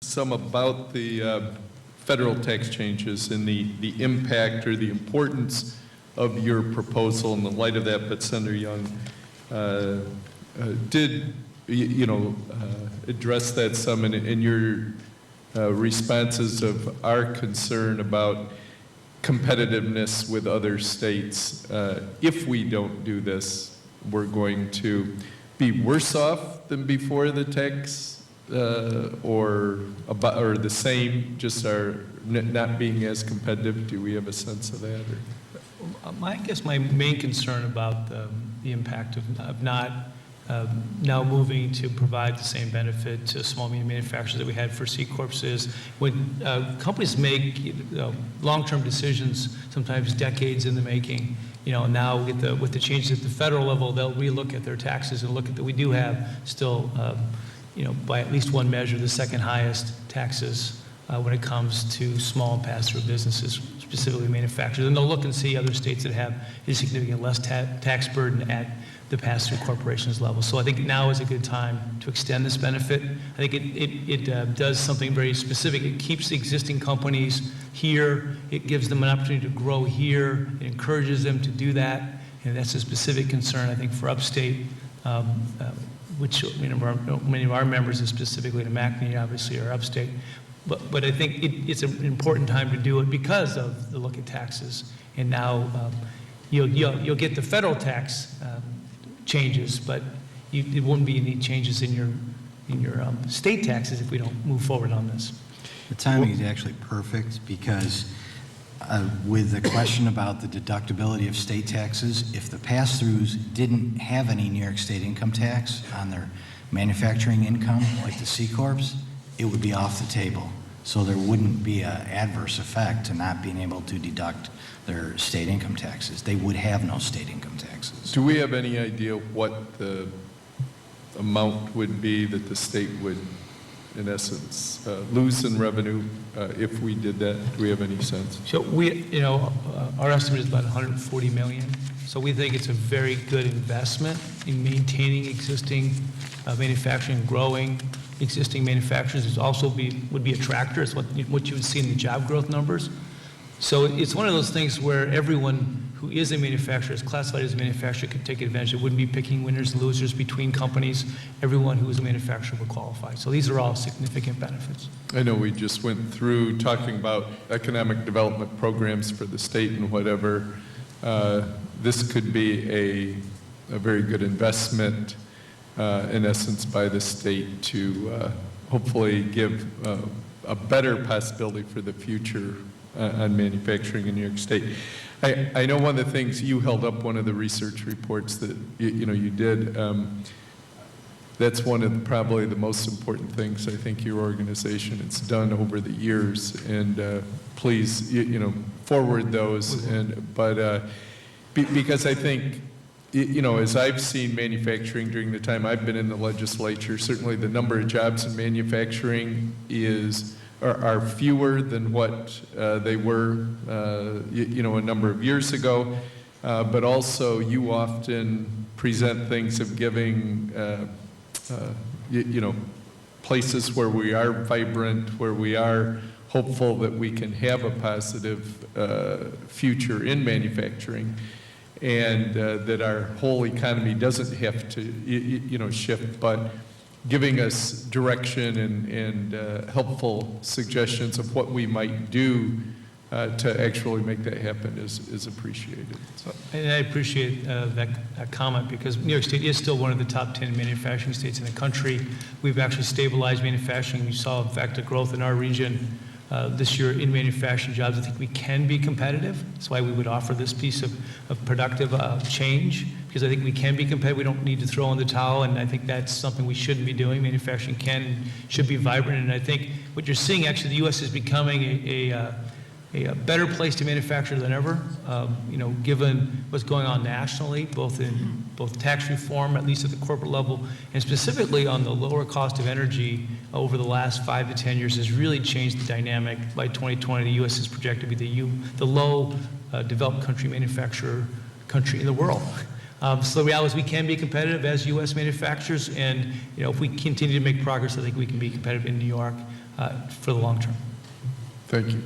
some about the federal tax changes and the impact or the importance of your proposal in the light of that, but Senator Young did, address that some in your responses of our concern about competitiveness with other states. If we don't do this, we're going to be worse off than before the tax, or the same, just our not being as competitive. Do we have a sense of that? I guess my main concern about the impact of not now moving to provide the same benefit to small medium manufacturers that we had for C Corps is when companies make long-term decisions, sometimes decades in the making. Now with the changes at the federal level, they'll relook at their taxes and look at that we do have still, by at least one measure, the second highest taxes when it comes to small and pass-through businesses, specifically manufacturers. And they'll look and see other states that have a significant less tax burden at the pass-through corporations level. So I think now is a good time to extend this benefit. I think it does something very specific. It keeps the existing companies here. It gives them an opportunity to grow here. It encourages them to do that. And that's a specific concern, I think, for upstate, which many of our members, and specifically to McNeely, obviously, are upstate. But I think it's an important time to do it because of the look at taxes. And now you'll get the federal tax changes, but there wouldn't be any changes in your state taxes if we don't move forward on this. The timing is actually perfect because with the question about the deductibility of state taxes, if the pass-throughs didn't have any New York State income tax on their manufacturing income, like the C Corps, it would be off the table. So there wouldn't be an adverse effect to not being able to deduct their state income taxes. They would have no state income taxes. Do we have any idea what the amount would be that the state would, in essence, lose in revenue if we did that? Do we have any sense? So our estimate is about 140 million. So we think it's a very good investment in maintaining existing manufacturing, growing existing manufacturers. It also would be a tractor. It's what you would see in the job growth numbers. So it's one of those things where everyone who is a manufacturer, is classified as a manufacturer, could take advantage. It wouldn't be picking winners and losers between companies. Everyone who is a manufacturer would qualify. So these are all significant benefits. I know we just went through talking about economic development programs for the state and whatever. This could be a very good investment, in essence, by the state to hopefully give a better possibility for the future on manufacturing in New York State. I know one of the things you held up, one of the research reports that you did. That's one of probably the most important things I think your organization has done over the years. And please, forward those. Because I think, as I've seen manufacturing during the time I've been in the legislature, certainly the number of jobs in manufacturing are fewer than what they were, a number of years ago. But also, you often present things of giving, places where we are vibrant, where we are hopeful that we can have a positive future in manufacturing, and that our whole economy doesn't have to, shift, but giving us direction and helpful suggestions of what we might do to actually make that happen is appreciated. So. And I appreciate that comment, because New York State is still one of the top 10 manufacturing states in the country. We've actually stabilized manufacturing. We saw, in fact, a growth in our region this year in manufacturing jobs. I think we can be competitive. That's why we would offer this piece of productive change, because I think we can be competitive. We don't need to throw in the towel, and I think that's something we shouldn't be doing. Manufacturing can and should be vibrant, and I think what you're seeing, actually, the U.S. is becoming a better place to manufacture than ever, given what's going on nationally, both tax reform, at least at the corporate level, and specifically on the lower cost of energy over the last 5 to 10 years has really changed the dynamic. By 2020, the U.S. is projected to be the low developed country manufacturer country in the world. So the reality is we can be competitive as U.S. manufacturers, and if we continue to make progress, I think we can be competitive in New York. for the long term. Thank you.